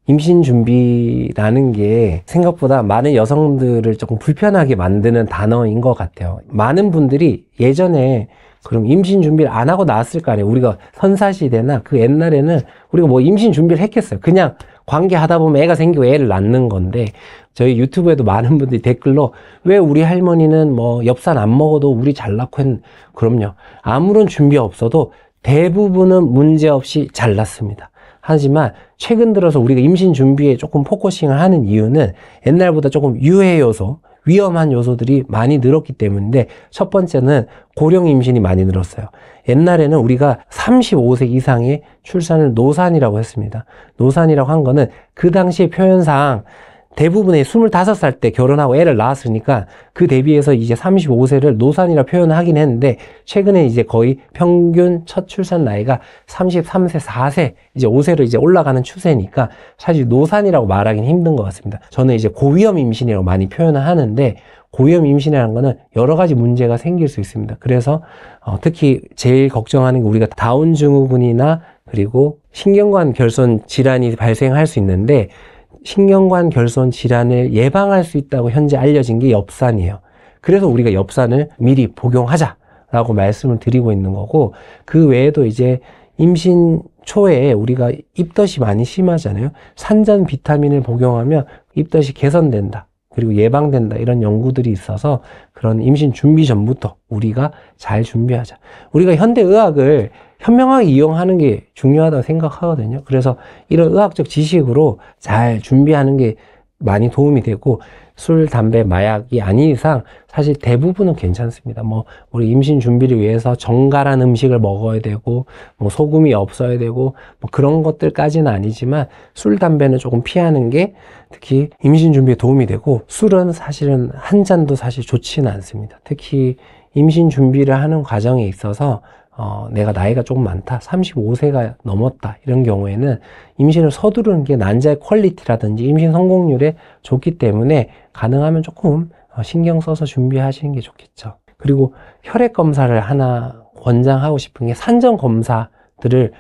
임신 준비라는 게 생각보다 많은 여성들을 조금 불편하게 만드는 단어인 것 같아요. 많은 분들이 예전에 그럼 임신 준비를 안 하고 나왔을 거 아니에요. 우리가 선사시대나 그 옛날에는 우리가 뭐 임신 준비를 했겠어요. 그냥 관계하다 보면 애가 생기고 애를 낳는 건데, 저희 유튜브에도 많은 분들이 댓글로 왜 우리 할머니는 뭐 엽산 안 먹어도 우리 잘 낳고 그럼요. 아무런 준비 없어도 대부분은 문제없이 잘 낳습니다. 하지만 최근 들어서 우리가 임신 준비에 조금 포커싱을 하는 이유는 옛날보다 조금 유해 요소, 위험한 요소들이 많이 늘었기 때문인데, 첫 번째는 고령 임신이 많이 늘었어요. 옛날에는 우리가 35세 이상의 출산을 노산이라고 했습니다. 노산이라고 한 거는 그 당시의 표현상 대부분의 25살 때 결혼하고 애를 낳았으니까 그 대비해서 이제 35세를 노산이라 표현을 하긴 했는데, 최근에 이제 거의 평균 첫 출산 나이가 33세, 4세, 이제 5세로 이제 올라가는 추세니까 사실 노산이라고 말하기는 힘든 것 같습니다. 저는 이제 고위험 임신이라고 많이 표현을 하는데, 고위험 임신이라는 거는 여러 가지 문제가 생길 수 있습니다. 그래서 특히 제일 걱정하는 게 우리가 다운 증후군이나 그리고 신경관 결손 질환이 발생할 수 있는데, 신경관 결손 질환을 예방할 수 있다고 현재 알려진 게 엽산이에요. 그래서 우리가 엽산을 미리 복용하자라고 말씀을 드리고 있는 거고, 그 외에도 이제 임신 초에 우리가 입덧이 많이 심하잖아요. 산전 비타민을 복용하면 입덧이 개선된다, 그리고 예방된다, 이런 연구들이 있어서 그런 임신 준비 전부터 우리가 잘 준비하자. 우리가 현대의학을 현명하게 이용하는 게 중요하다고 생각하거든요. 그래서 이런 의학적 지식으로 잘 준비하는 게 많이 도움이 되고, 술, 담배, 마약이 아닌 이상 사실 대부분은 괜찮습니다. 뭐 우리 임신 준비를 위해서 정갈한 음식을 먹어야 되고, 뭐 소금이 없어야 되고, 뭐 그런 것들까지는 아니지만 술, 담배는 조금 피하는 게 특히 임신 준비에 도움이 되고, 술은 사실은 한 잔도 사실 좋지는 않습니다. 특히 임신 준비를 하는 과정에 있어서 내가 나이가 조금 많다, 35세가 넘었다, 이런 경우에는 임신을 서두르는 게 난자의 퀄리티라든지 임신 성공률에 좋기 때문에 가능하면 조금 신경 써서 준비하시는 게 좋겠죠. 그리고 혈액 검사를 하나 권장하고 싶은 게, 산전 검사들을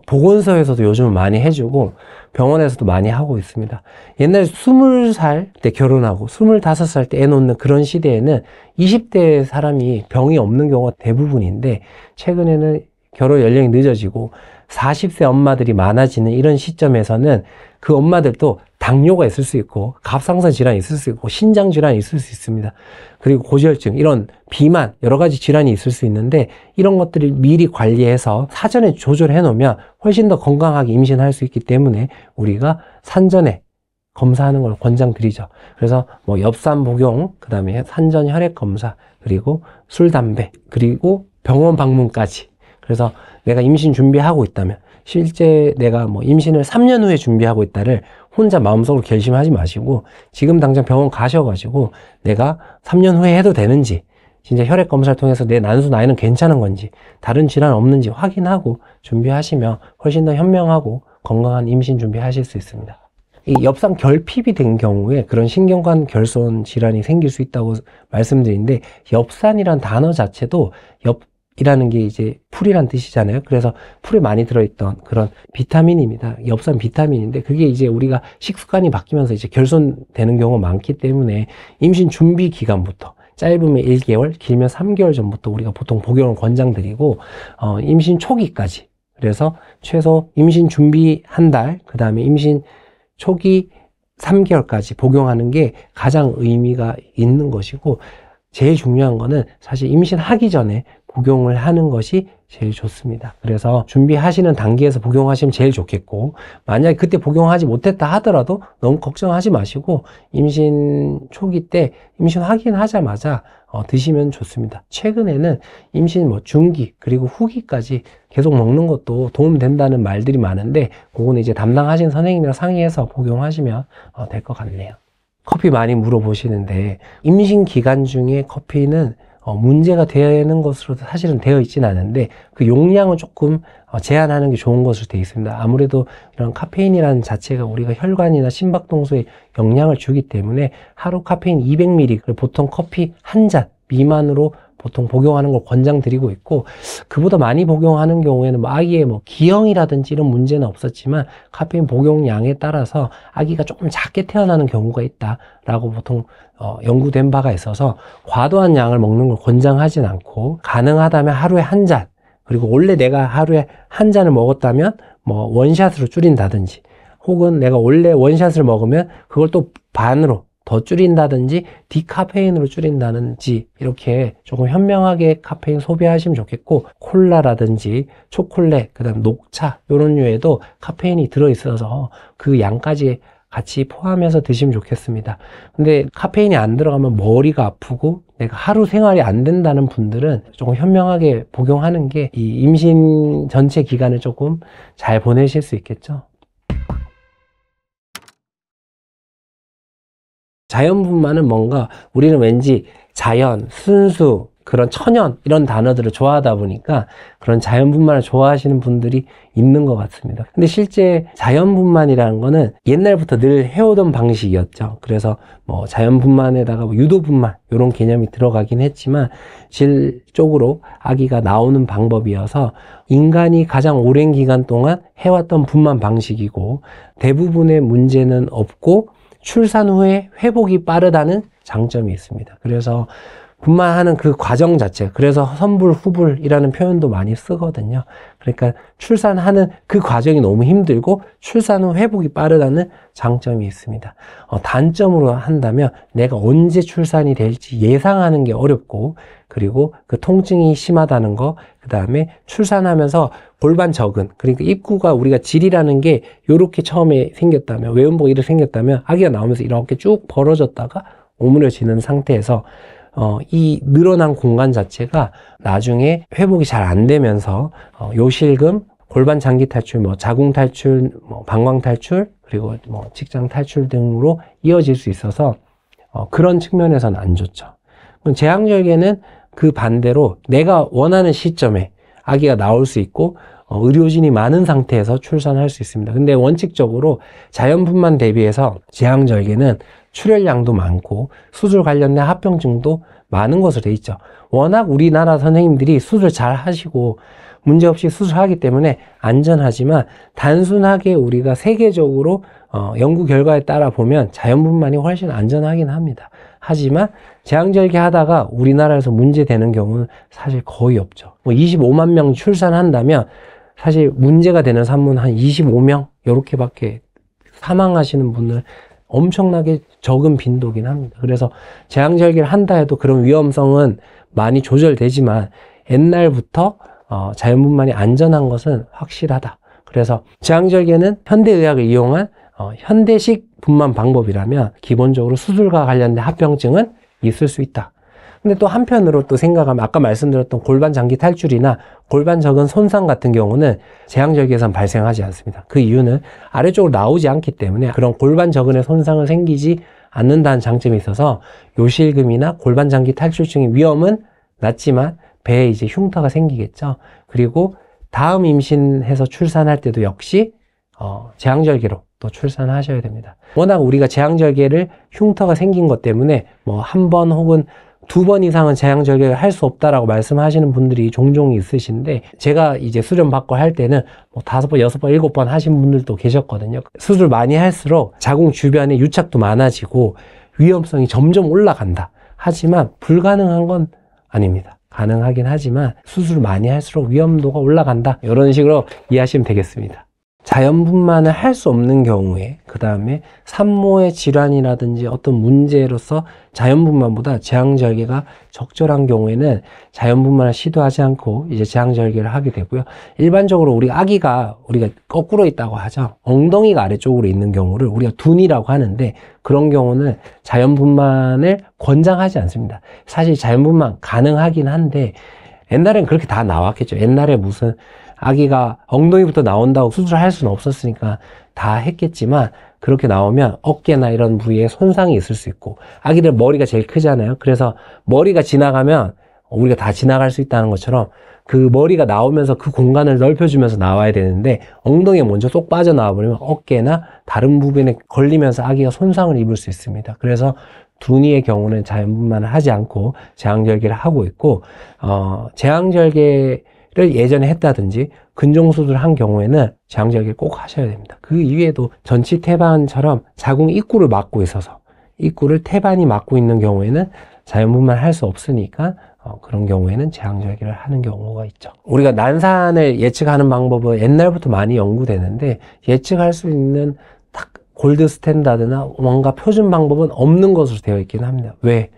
보건소에서도 요즘 많이 해주고 병원에서도 많이 하고 있습니다. 옛날에 20살 때 결혼하고 25살 때 애 놓는 그런 시대에는 20대 사람이 병이 없는 경우가 대부분인데, 최근에는 결혼 연령이 늦어지고 40세 엄마들이 많아지는 이런 시점에서는 그 엄마들도 당뇨가 있을 수 있고, 갑상선 질환이 있을 수 있고, 신장 질환이 있을 수 있습니다. 그리고 고지혈증, 이런 비만, 여러 가지 질환이 있을 수 있는데, 이런 것들을 미리 관리해서 사전에 조절해 놓으면 훨씬 더 건강하게 임신할 수 있기 때문에 우리가 산전에 검사하는 걸 권장드리죠. 그래서 뭐 엽산 복용, 그 다음에 산전 혈액 검사, 그리고 술, 담배, 그리고 병원 방문까지. 그래서 내가 임신 준비하고 있다면, 실제 내가 뭐 임신을 3년 후에 준비하고 있다를 혼자 마음속으로 결심하지 마시고, 지금 당장 병원 가셔가지고 내가 3년 후에 해도 되는지, 진짜 혈액 검사를 통해서 내 난수 나이는 괜찮은 건지, 다른 질환 없는지 확인하고 준비하시면 훨씬 더 현명하고 건강한 임신 준비하실 수 있습니다. 이 엽산 결핍이 된 경우에 그런 신경관 결손 질환이 생길 수 있다고 말씀드리는데, 엽산이란 단어 자체도 이라는 게 이제 풀이란 뜻이잖아요. 그래서 풀에 많이 들어있던 그런 비타민입니다. 엽산 비타민인데, 그게 이제 우리가 식습관이 바뀌면서 이제 결손되는 경우가 많기 때문에 임신 준비 기간부터, 짧으면 1개월, 길면 3개월 전부터 우리가 보통 복용을 권장드리고, 임신 초기까지, 그래서 최소 임신 준비 한 달, 그 다음에 임신 초기 3개월까지 복용하는 게 가장 의미가 있는 것이고, 제일 중요한 거는 사실 임신하기 전에 복용을 하는 것이 제일 좋습니다. 그래서 준비하시는 단계에서 복용하시면 제일 좋겠고, 만약에 그때 복용하지 못했다 하더라도 너무 걱정하지 마시고, 임신 초기 때 임신 확인하자마자 드시면 좋습니다. 최근에는 임신 중기 그리고 후기까지 계속 먹는 것도 도움된다는 말들이 많은데, 그거는 이제 담당하신 선생님이랑 상의해서 복용하시면 될 것 같네요. 커피 많이 물어보시는데, 임신 기간 중에 커피는 문제가 되는 것으로 사실은 되어 있지는 않은데, 그 용량을 조금 제한하는 게 좋은 것으로 되어 있습니다. 아무래도 이런 카페인이라는 자체가 우리가 혈관이나 심박동소에 영향을 주기 때문에 하루 카페인 200ml, 보통 커피 한 잔 미만으로 보통 복용하는 걸 권장드리고 있고, 그보다 많이 복용하는 경우에는 뭐 아기의 뭐 기형이라든지 이런 문제는 없었지만 카페인 복용량에 따라서 아기가 조금 작게 태어나는 경우가 있다라고 보통 연구된 바가 있어서 과도한 양을 먹는 걸 권장하진 않고, 가능하다면 하루에 한 잔, 그리고 원래 내가 하루에 한 잔을 먹었다면 뭐 원샷으로 줄인다든지, 혹은 내가 원래 원샷을 먹으면 그걸 또 반으로 더 줄인다든지 디카페인으로 줄인다든지, 이렇게 조금 현명하게 카페인 소비하시면 좋겠고, 콜라라든지 초콜릿, 그 다음 녹차 이런 류에도 카페인이 들어있어서 그 양까지 같이 포함해서 드시면 좋겠습니다. 근데 카페인이 안 들어가면 머리가 아프고 내가 하루 생활이 안 된다는 분들은 조금 현명하게 복용하는 게 이 임신 전체 기간을 조금 잘 보내실 수 있겠죠. 자연분만은 뭔가 우리는 왠지 자연, 순수, 그런 천연 이런 단어들을 좋아하다 보니까 그런 자연분만을 좋아하시는 분들이 있는 것 같습니다. 근데 실제 자연분만이라는 거는 옛날부터 늘 해오던 방식이었죠. 그래서 뭐 자연분만에다가 뭐 유도분만 이런 개념이 들어가긴 했지만 질적으로 아기가 나오는 방법이어서 인간이 가장 오랜 기간 동안 해왔던 분만 방식이고, 대부분의 문제는 없고 출산 후에 회복이 빠르다는 장점이 있습니다. 그래서 분만하는 그 과정 자체, 그래서 선불후불이라는 표현도 많이 쓰거든요. 그러니까 출산하는 그 과정이 너무 힘들고 출산 후 회복이 빠르다는 장점이 있습니다. 단점으로 한다면 내가 언제 출산이 될지 예상하는 게 어렵고, 그리고 그 통증이 심하다는 거, 그 다음에 출산하면서 골반 적은, 그러니까 입구가 우리가 질이라는 게 이렇게 처음에 생겼다면, 외음부가 이렇게 생겼다면 아기가 나오면서 이렇게 쭉 벌어졌다가 오므려지는 상태에서 이 늘어난 공간 자체가 나중에 회복이 잘 안 되면서 요실금, 골반 장기 탈출, 뭐 자궁 탈출, 뭐 방광 탈출, 그리고 뭐 직장 탈출 등으로 이어질 수 있어서 그런 측면에서는 안 좋죠. 제왕절개는 그 반대로 내가 원하는 시점에 아기가 나올 수 있고 의료진이 많은 상태에서 출산할 수 있습니다. 근데 원칙적으로 자연분만 대비해서 제왕절개는 출혈량도 많고 수술 관련된 합병증도 많은 것으로 돼 있죠. 워낙 우리나라 선생님들이 수술 잘 하시고 문제없이 수술하기 때문에 안전하지만, 단순하게 우리가 세계적으로 연구 결과에 따라 보면 자연분만이 훨씬 안전하긴 합니다. 하지만 제왕절개 하다가 우리나라에서 문제되는 경우는 사실 거의 없죠. 뭐 25만 명 출산한다면 사실 문제가 되는 산모는 한 25명 이렇게밖에 사망하시는 분들 엄청나게 적은 빈도긴 합니다. 그래서 제왕절개를 한다 해도 그런 위험성은 많이 조절되지만 옛날부터 자연분만이 안전한 것은 확실하다. 그래서 제왕절개는 현대의학을 이용한 현대식 분만 방법이라면 기본적으로 수술과 관련된 합병증은 있을 수 있다. 근데 또 한편으로 또 생각하면 아까 말씀드렸던 골반 장기 탈출이나 골반 적은 손상 같은 경우는 제왕절개에선 발생하지 않습니다. 그 이유는 아래쪽으로 나오지 않기 때문에 그런 골반 적은의 손상은 생기지 않는다는 장점이 있어서 요실금이나 골반 장기 탈출증의 위험은 낮지만 배에 이제 흉터가 생기겠죠. 그리고 다음 임신해서 출산할 때도 역시 제왕절개로 또 출산하셔야 됩니다. 워낙 우리가 제왕절개를 흉터가 생긴 것 때문에 뭐 한 번 혹은 2번 이상은 제왕절개를 할 수 없다라고 말씀하시는 분들이 종종 있으신데, 제가 이제 수련 받고 할 때는 뭐 5번, 6번, 7번 하신 분들도 계셨거든요. 수술 많이 할수록 자궁 주변에 유착도 많아지고 위험성이 점점 올라간다. 하지만 불가능한 건 아닙니다. 가능하긴 하지만 수술 많이 할수록 위험도가 올라간다. 이런 식으로 이해하시면 되겠습니다. 자연분만을 할 수 없는 경우에, 그 다음에 산모의 질환이라든지 어떤 문제로서 자연분만보다 제왕절개가 적절한 경우에는 자연분만을 시도하지 않고 이제 제왕절개를 하게 되고요. 일반적으로 우리가 거꾸로 있다고 하죠. 엉덩이가 아래쪽으로 있는 경우를 우리가 둔이라고 하는데, 그런 경우는 자연분만을 권장하지 않습니다. 사실 자연분만 가능하긴 한데 옛날엔 그렇게 다 나왔겠죠. 옛날에 무슨 아기가 엉덩이부터 나온다고 수술할 수는 없었으니까 다 했겠지만, 그렇게 나오면 어깨나 이런 부위에 손상이 있을 수 있고, 아기들 머리가 제일 크잖아요. 그래서 머리가 지나가면 우리가 다 지나갈 수 있다는 것처럼 그 머리가 나오면서 그 공간을 넓혀주면서 나와야 되는데, 엉덩이에 먼저 쏙 빠져나와 버리면 어깨나 다른 부분에 걸리면서 아기가 손상을 입을 수 있습니다. 그래서 둔이의 경우는 자연분만을 하지 않고 제왕절개를 하고 있고, 제왕절개를 예전에 했다든지 근종수술을 한 경우에는 제왕절개를 꼭 하셔야 됩니다. 그 이외에도 전치 태반처럼 자궁 입구를 막고 있어서 입구를 태반이 막고 있는 경우에는 자연분만 할 수 없으니까 그런 경우에는 제왕절개를 하는 경우가 있죠. 우리가 난산을 예측하는 방법은 옛날부터 많이 연구되는데 예측할 수 있는 딱 골드 스탠다드나 뭔가 표준 방법은 없는 것으로 되어 있기는 합니다. 왜?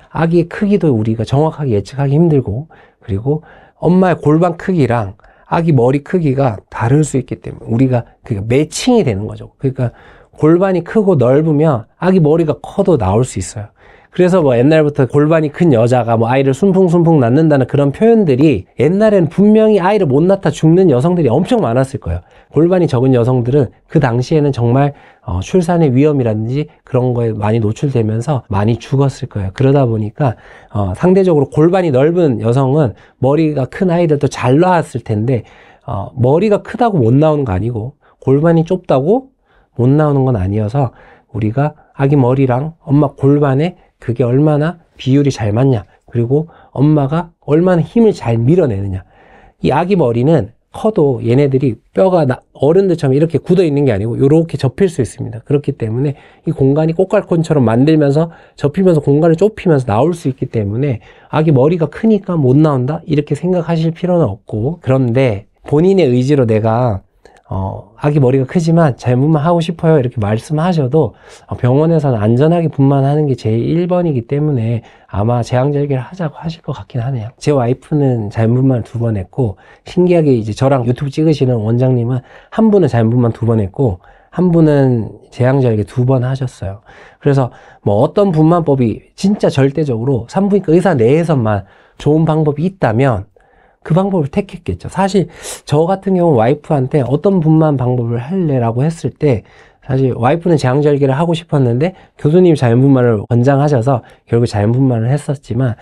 아기의 크기도 우리가 정확하게 예측하기 힘들고, 그리고 엄마의 골반 크기랑 아기 머리 크기가 다를 수 있기 때문에 우리가 매칭이 되는 거죠. 그러니까 골반이 크고 넓으면 아기 머리가 커도 나올 수 있어요. 그래서 뭐 옛날부터 골반이 큰 여자가 뭐 아이를 순풍순풍 낳는다는 그런 표현들이, 옛날에는 분명히 아이를 못 낳다 죽는 여성들이 엄청 많았을 거예요. 골반이 적은 여성들은 그 당시에는 정말 출산의 위험이라든지 그런 거에 많이 노출되면서 많이 죽었을 거예요. 그러다 보니까 상대적으로 골반이 넓은 여성은 머리가 큰 아이들도 잘 낳았을 텐데, 머리가 크다고 못 나오는 거 아니고 골반이 좁다고 못 나오는 건 아니어서, 우리가 아기 머리랑 엄마 골반에 그게 얼마나 비율이 잘 맞냐, 그리고 엄마가 얼마나 힘을 잘 밀어내느냐. 이 아기 머리는 커도 얘네들이 뼈가 어른들처럼 이렇게 굳어 있는 게 아니고 이렇게 접힐 수 있습니다. 그렇기 때문에 이 공간이 꽃갈콘처럼 만들면서 접히면서 공간을 좁히면서 나올 수 있기 때문에 아기 머리가 크니까 못 나온다 이렇게 생각하실 필요는 없고, 그런데 본인의 의지로 내가 아기 머리가 크지만 자연분만 하고 싶어요 이렇게 말씀하셔도 병원에서는 안전하게 분만하는 게 제일 1번이기 때문에 아마 제왕절개를 하자고 하실 것 같긴 하네요. 제 와이프는 자연분만을 2번 했고, 신기하게 이제 저랑 유튜브 찍으시는 원장님은 한 분은 자연분만 2번 했고 한 분은 제왕절개 2번 하셨어요. 그래서 뭐 어떤 분만법이 진짜 절대적으로 산부인과 의사 내에서만 좋은 방법이 있다면 그 방법을 택했겠죠. 사실 저 같은 경우 와이프한테 어떤 분만 방법을 할래라고 했을 때, 사실 와이프는 제왕절개를 하고 싶었는데 교수님이 자연분만을 권장하셔서 결국 자연분만을 했었지만,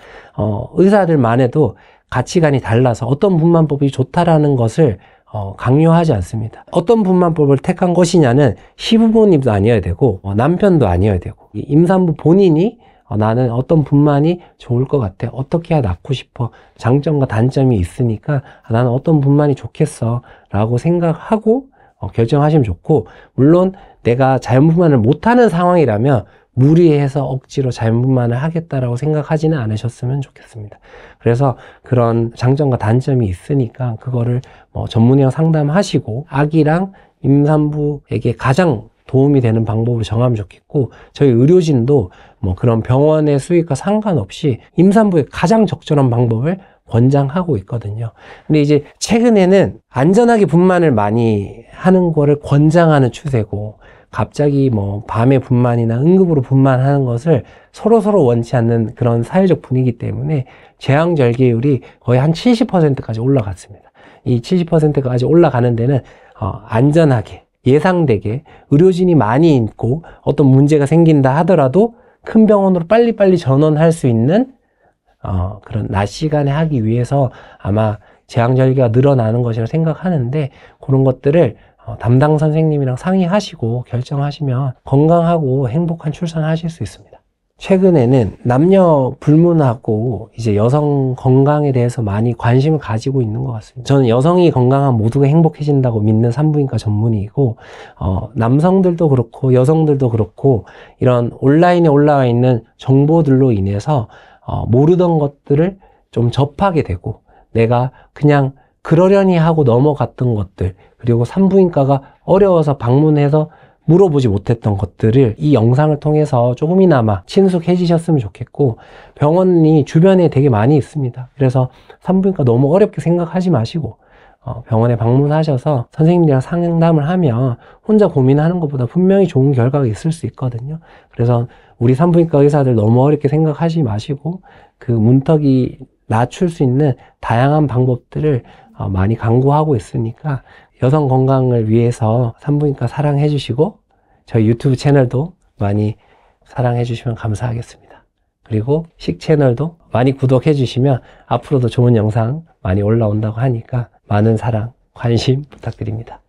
의사들만 해도 가치관이 달라서 어떤 분만법이 좋다라는 것을 강요하지 않습니다. 어떤 분만법을 택한 것이냐는 시부모님도 아니어야 되고 남편도 아니어야 되고, 임산부 본인이 나는 어떤 분만이 좋을 것 같아, 어떻게 해야 낳고 싶어, 장점과 단점이 있으니까 나는 어떤 분만이 좋겠어 라고 생각하고 결정하시면 좋고, 물론 내가 자연분만을 못하는 상황이라면 무리해서 억지로 자연분만을 하겠다라고 생각하지는 않으셨으면 좋겠습니다. 그래서 그런 장점과 단점이 있으니까 그거를 전문의랑 상담하시고 아기랑 임산부에게 가장 도움이 되는 방법을 정하면 좋겠고, 저희 의료진도 그런 병원의 수익과 상관없이 임산부에 가장 적절한 방법을 권장하고 있거든요. 근데 이제 최근에는 안전하게 분만을 많이 하는 거를 권장하는 추세고, 갑자기 밤에 분만이나 응급으로 분만하는 것을 서로 원치 않는 그런 사회적 분위기 때문에 제왕절개율이 거의 한 70%까지 올라갔습니다. 이 70%까지 올라가는 데는 안전하게, 예상되게 의료진이 많이 있고 어떤 문제가 생긴다 하더라도 큰 병원으로 빨리빨리 전원할 수 있는 그런 낮 시간에 하기 위해서 아마 제왕절개가 늘어나는 것이라고 생각하는데, 그런 것들을 담당 선생님이랑 상의하시고 결정하시면 건강하고 행복한 출산하실 수 있습니다. 최근에는 남녀 불문하고 이제 여성 건강에 대해서 많이 관심을 가지고 있는 것 같습니다. 저는 여성이 건강한 모두가 행복해진다고 믿는 산부인과 전문의이고, 남성들도 그렇고 여성들도 그렇고 이런 온라인에 올라와 있는 정보들로 인해서 모르던 것들을 좀 접하게 되고, 내가 그냥 그러려니 하고 넘어갔던 것들, 그리고 산부인과가 어려워서 방문해서 물어보지 못했던 것들을 이 영상을 통해서 조금이나마 친숙해지셨으면 좋겠고, 병원이 주변에 되게 많이 있습니다. 그래서 산부인과 너무 어렵게 생각하지 마시고 병원에 방문하셔서 선생님들이랑 상담을 하면 혼자 고민하는 것보다 분명히 좋은 결과가 있을 수 있거든요. 그래서 우리 산부인과 의사들 너무 어렵게 생각하지 마시고 그 문턱이 낮출 수 있는 다양한 방법들을 많이 강구하고 있으니까 여성 건강을 위해서 산부인과 사랑해 주시고 저희 유튜브 채널도 많이 사랑해 주시면 감사하겠습니다. 그리고 식 채널도 많이 구독해 주시면 앞으로도 좋은 영상 많이 올라온다고 하니까 많은 사랑, 관심 부탁드립니다.